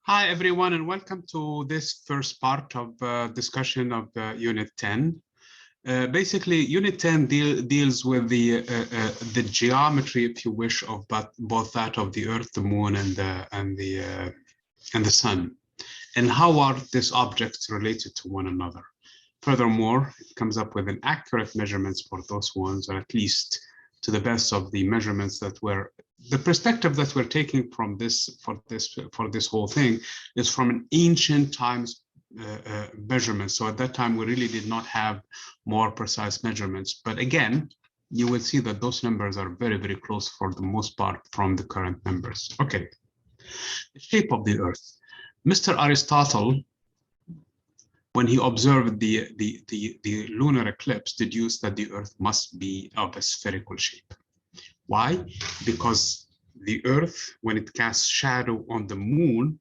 Hi, everyone, and welcome to this first part of discussion of Unit 10. Basically, Unit 10 deals with the geometry, if you wish, of both that of the Earth, the Moon, and the Sun, and how are these objects related to one another. Furthermore, it comes up with an accurate measurements for those ones, or at least to the best of the measurements that were the perspective that we're taking from this for this whole thing is from an ancient times measurement. So at that time, we really did not have more precise measurements. But again, you will see that those numbers are very, very close for the most part from the current numbers. Okay, the shape of the Earth. Mr. Aristotle, when he observed the lunar eclipse, deduced that the Earth must be of a spherical shape. Why? Because the Earth, when it casts shadow on the Moon,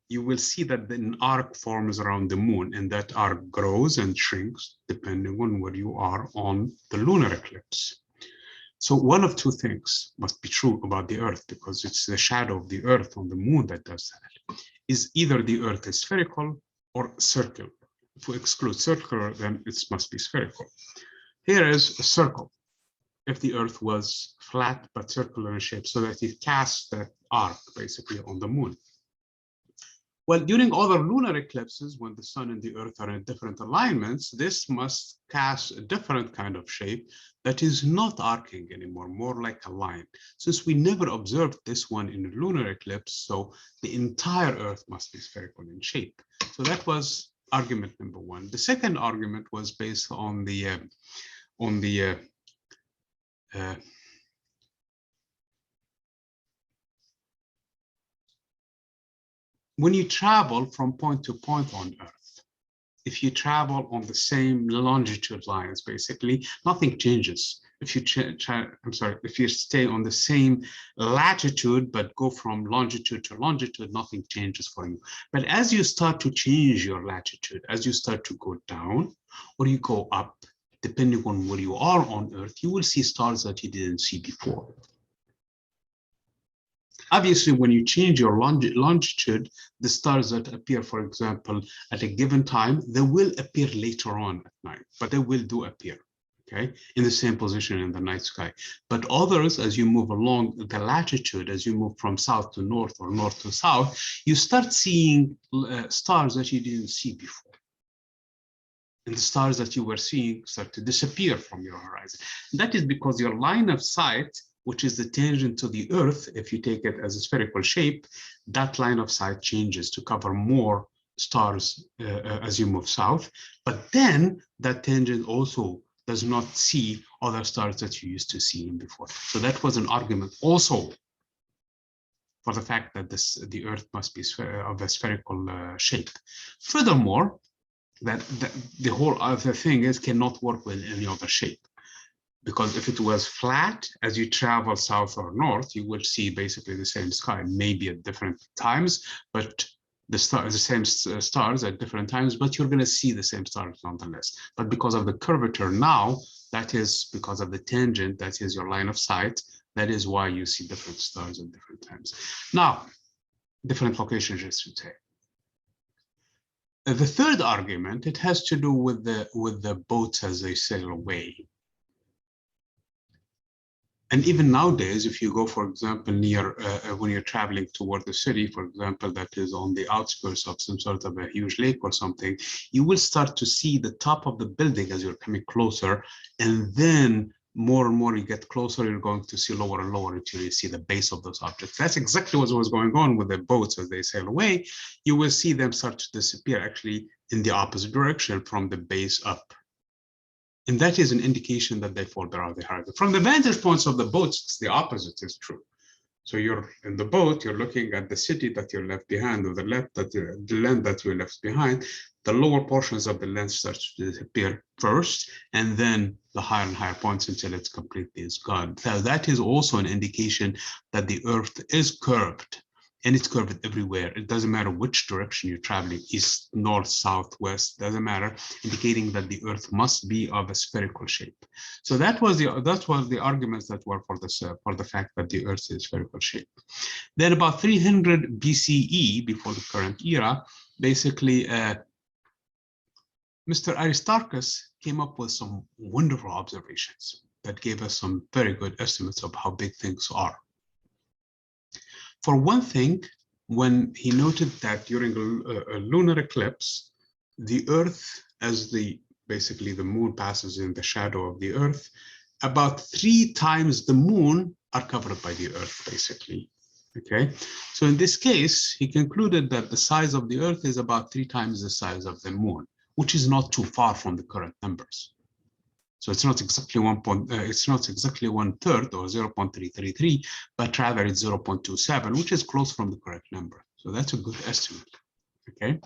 you will see that an arc forms around the Moon, and that arc grows and shrinks depending on where you are on the lunar eclipse. So one of two things must be true about the Earth, because it's the shadow of the Earth on the Moon that does that. Is either the Earth is spherical or circular. If we exclude circular, then it must be spherical. Here is a circle. If the Earth was flat but circular in shape, so that it casts that arc basically on the Moon. Well, during other lunar eclipses, when the Sun and the Earth are in different alignments, this must cast a different kind of shape that is not arcing anymore, more like a line. Since we never observed this one in a lunar eclipse, so the entire Earth must be spherical in shape. So that was argument number one. The second argument was based on when you travel from point to point on Earth, if you travel on the same longitude lines, basically, nothing changes. If you if you stay on the same latitude, but go from longitude to longitude, nothing changes for you. But as you start to change your latitude, as you start to go down or you go up, depending on where you are on Earth, you will see stars that you didn't see before. Obviously, when you change your longitude, the stars that appear, for example, at a given time, they will appear later on at night, but they will do appear, okay, in the same position in the night sky. But others, as you move along the latitude, as you move from south to north or north to south, you start seeing stars that you didn't see before. And the stars that you were seeing start to disappear from your horizon. That is because your line of sight, which is the tangent to the Earth, if you take it as a spherical shape, that line of sight changes to cover more stars as you move south. But then that tangent also does not see other stars that you used to see before. So that was an argument also for the fact that the Earth must be of a spherical shape. Furthermore, that the whole other thing is cannot work with any other shape. Because if it was flat, as you travel south or north, you will see basically the same sky, maybe at different times, but the same stars at different times, but you're going to see the same stars nonetheless. But because of the curvature now, that is because of the tangent, that is your line of sight, that is why you see different stars at different times. Now, different locations, I should say. The third argument, it has to do with the boats as they sail away. And even nowadays, if you go, for example, near when you're traveling toward the city, for example, that is on the outskirts of some sort of a huge lake or something, you will start to see the top of the building as you're coming closer. And then more and more you get closer, you're going to see lower and lower until you see the base of those objects. That's exactly what was going on with the boats as they sail away. You will see them start to disappear actually in the opposite direction from the base up. And that is an indication that they fall below the horizon. From the vantage points of the boats, it's the opposite is true. So you're in the boat, you're looking at the city that you're left behind, or the land that you're left behind. The lower portions of the land start to disappear first, and then the higher and higher points until it's completely is gone. So that is also an indication that the Earth is curved. and it's curved everywhere. It doesn't matter which direction you're traveling, east, north, south, west, doesn't matter, indicating that the Earth must be of a spherical shape. So that was the arguments that were for this for the fact that the Earth is spherical shape. Then about 300 BCE, before the current era, basically Mr. Aristarchus came up with some wonderful observations that gave us some very good estimates of how big things are. For one thing, when he noted that during a lunar eclipse, the Earth, as basically the moon passes in the shadow of the Earth, about 3 times the moon are covered by the Earth, basically. Okay, so in this case, he concluded that the size of the Earth is about 3 times the size of the moon, which is not too far from the current numbers. So it's not exactly it's not exactly 1/3 or 0.333, but rather it's 0.27, which is close from the correct number. So that's a good estimate. Okay.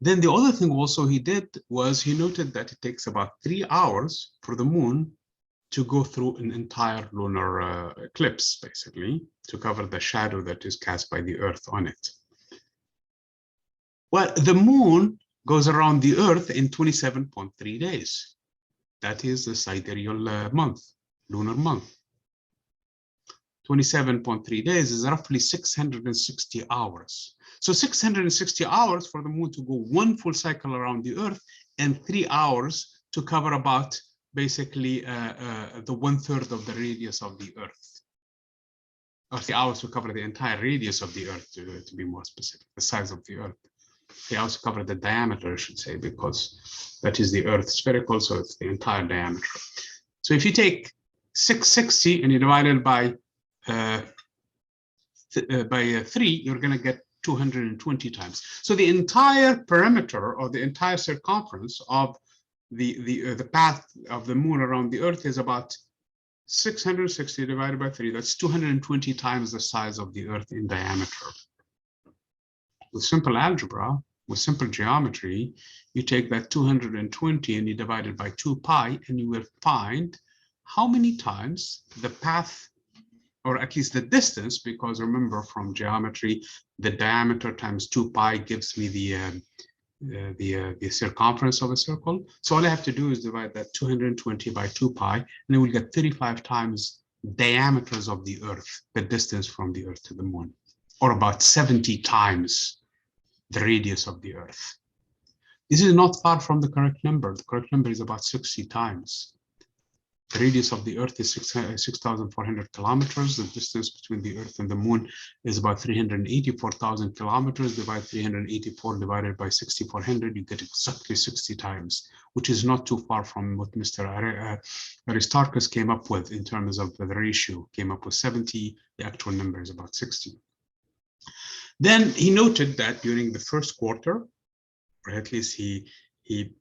Then the other thing also he did was he noted that it takes about 3 hours for the moon to go through an entire lunar eclipse, basically, to cover the shadow that is cast by the Earth on it. Well, the moon goes around the Earth in 27.3 days. That is the sidereal month, lunar month. 27.3 days is roughly 660 hours. So 660 hours for the moon to go 1 full cycle around the Earth, and 3 hours to cover about basically the 1/3 of the radius of the Earth. Or 3 hours to cover the entire radius of the Earth, to be more specific, the size of the Earth. They also cover the diameter, I should say, because that is the Earth spherical, so it's the entire diameter. So if you take 660 and you divide it by 3, you're going to get 220 times. So the entire perimeter or the entire circumference of the path of the moon around the Earth is about 660 divided by 3. That's 220 times the size of the Earth in diameter. With simple algebra, with simple geometry, you take that 220 and you divide it by 2 pi, and you will find how many times the path, or at least the distance, because remember from geometry, the diameter times 2 pi gives me the circumference of a circle. So all I have to do is divide that 220 by 2 pi, and I will get 35 times diameters of the Earth, the distance from the Earth to the moon, or about 70 times the radius of the Earth. This is not far from the correct number. The correct number is about 60 times. The radius of the Earth is 6,400 kilometers. The distance between the Earth and the moon is about 384,000 kilometers. Divide 384 divided by 6,400, you get exactly 60 times, which is not too far from what Mr. Aristarchus came up with in terms of the ratio. Came up with 70. The actual number is about 60. Then he noted that during the first quarter, or at least he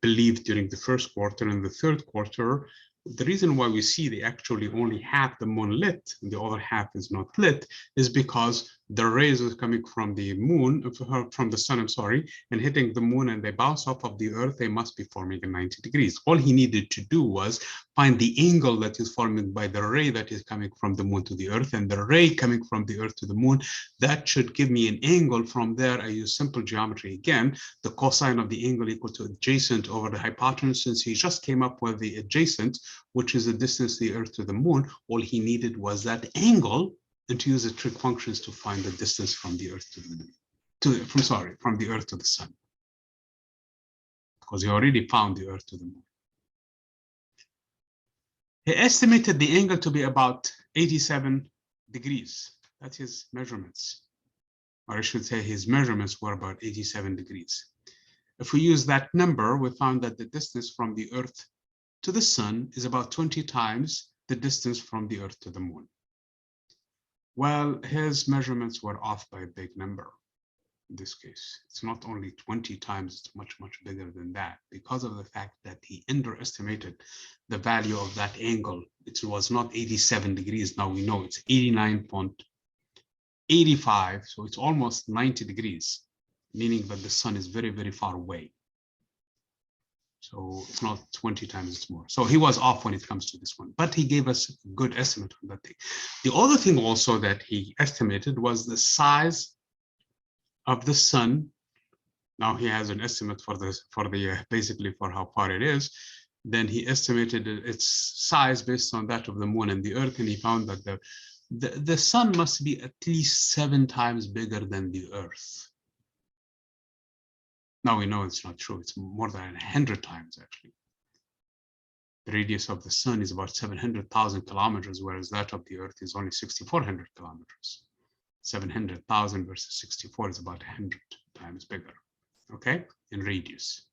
believed during the first quarter and the third quarter, the reason why we see they actually only half the moon lit and the other half is not lit is because the rays are coming from the moon, from the sun, I'm sorry, and hitting the moon, and they bounce off of the Earth. They must be forming a 90 degrees. All he needed to do was find the angle that is formed by the ray that is coming from the moon to the Earth, and the ray coming from the Earth to the moon. That should give me an angle. From there, I use simple geometry again, the cosine of the angle equal to adjacent over the hypotenuse. Since he just came up with the adjacent, which is the distance the Earth to the moon, all he needed was that angle, and to use the trig functions to find the distance from the Earth to the moon, from the Earth to the sun, because he already found the Earth to the moon. He estimated the angle to be about 87 degrees. That's his measurements, or I should say his measurements were about 87 degrees. If we use that number, we found that the distance from the Earth to the sun is about 20 times the distance from the Earth to the moon. Well, his measurements were off by a big number. In this case, it's not only 20 times, it's much, much bigger than that, because of the fact that he underestimated the value of that angle. It was not 87 degrees. Now we know it's 89.85, so it's almost 90 degrees, meaning that the sun is very, very far away. So it's not 20 times, it's more. So he was off when it comes to this one, but he gave us a good estimate on that thing. The other thing also that he estimated was the size of the sun. Now he has an estimate for this, basically for how far it is. Then he estimated its size based on that of the moon and the earth, and he found that the sun must be at least 7 times bigger than the earth. Now we know it's not true. It's more than 100 times, actually. The radius of the sun is about 700,000 kilometers, whereas that of the earth is only 6,400 kilometers. 700,000 versus 64 is about 100 times bigger, okay, in radius.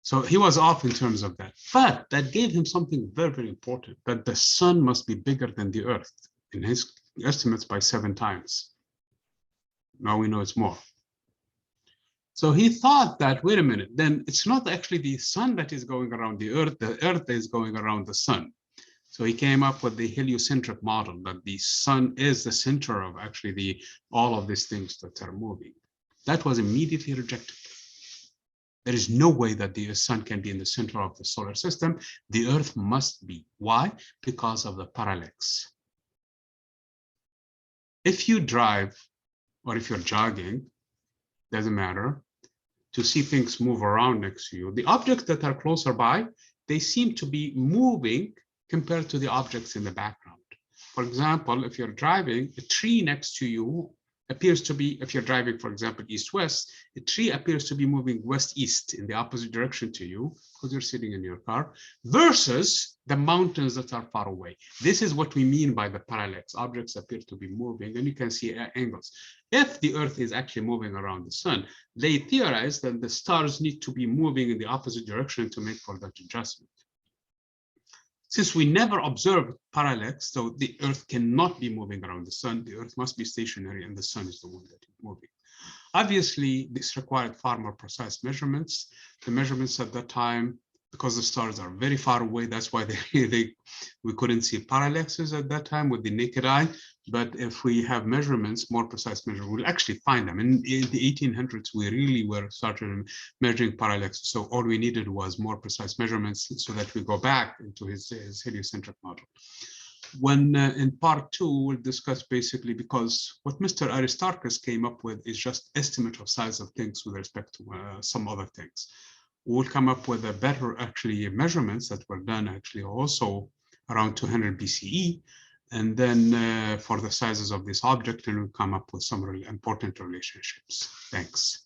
So he was off in terms of that, but that gave him something very, very important, that the sun must be bigger than the earth in his estimates by 7 times. Now we know it's more. So he thought that, wait a minute, then it's not actually the sun that is going around the earth is going around the sun. So he came up with the heliocentric model, that the sun is the center of actually all of these things that are moving. That was immediately rejected. There is no way that the sun can be in the center of the solar system. The earth must be. Why? Because of the parallax. If you drive, or if you're jogging, doesn't matter, to see things move around next to you, the objects that are closer by, they seem to be moving compared to the objects in the background. For example, if you're driving, a tree next to you appears to be, if you're driving, for example, east-west, a tree appears to be moving west-east in the opposite direction to you because you're sitting in your car, versus the mountains that are far away. This is what we mean by the parallax. Objects appear to be moving, and you can see angles. If the Earth is actually moving around the sun, they theorize that the stars need to be moving in the opposite direction to make for that adjustment. Since we never observed parallax, so the Earth cannot be moving around the sun, the Earth must be stationary and the sun is the one that is moving. Obviously, this required far more precise measurements. The measurements at that time, because the stars are very far away, that's why we couldn't see parallaxes at that time with the naked eye. But if we have measurements, more precise measurements, we'll actually find them. In the 1800s, we really started measuring parallaxes. So all we needed was more precise measurements so that we go back into his heliocentric model. When in part 2, we'll discuss basically, because what Mr. Aristarchus came up with is just estimate of size of things with respect to some other things. We'll come up with a better actually measurements that were done actually also around 200 BCE. And then for the sizes of this object, and we'll come up with some really important relationships. Thanks.